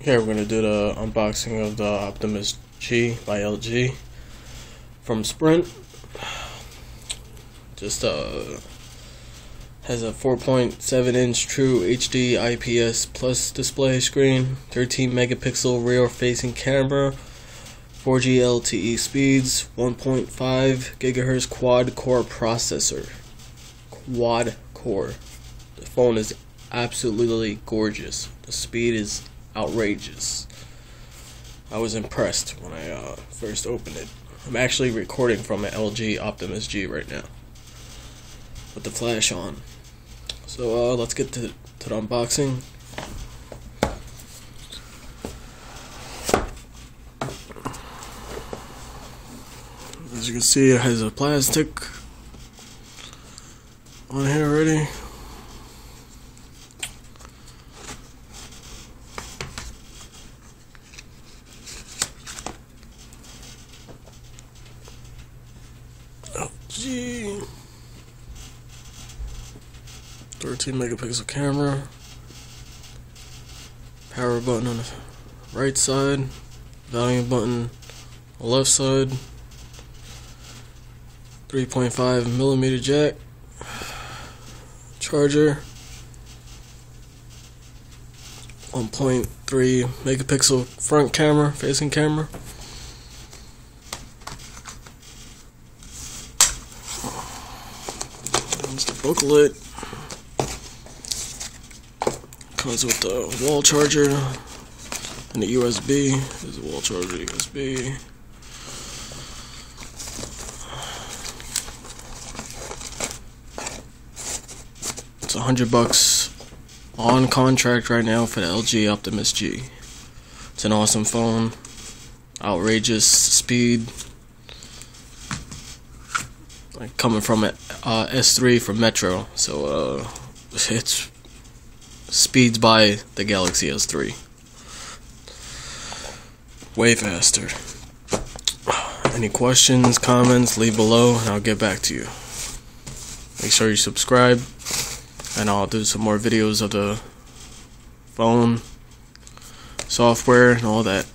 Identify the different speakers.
Speaker 1: Here we're gonna do the unboxing of the Optimus G by LG from Sprint. Just has a 4.7-inch true HD IPS plus display screen, 13 megapixel rear facing camera, 4G LTE speeds, 1.5 gigahertz quad core processor. Quad core. The phone is absolutely gorgeous. The speed is outrageous. I was impressed when I first opened it. I'm actually recording from an LG Optimus G right now with the flash on. So let's get to the unboxing. As you can see, it has a plastic on here already. LG 13 megapixel camera, power button on the right side, volume button on the left side, 3.5mm jack, charger, 1.3 megapixel front camera, facing camera. There's the booklet. Comes with the wall charger and the USB. There's a wall charger, USB. It's $100 on contract right now for the LG Optimus G. It's an awesome phone, outrageous speed. Like coming from an S3 from Metro, so it's speeds by the Galaxy S3 way faster. Any questions, comments, leave below and I'll get back to you. Make sure you subscribe, and I'll do some more videos of the phone, software, and all that.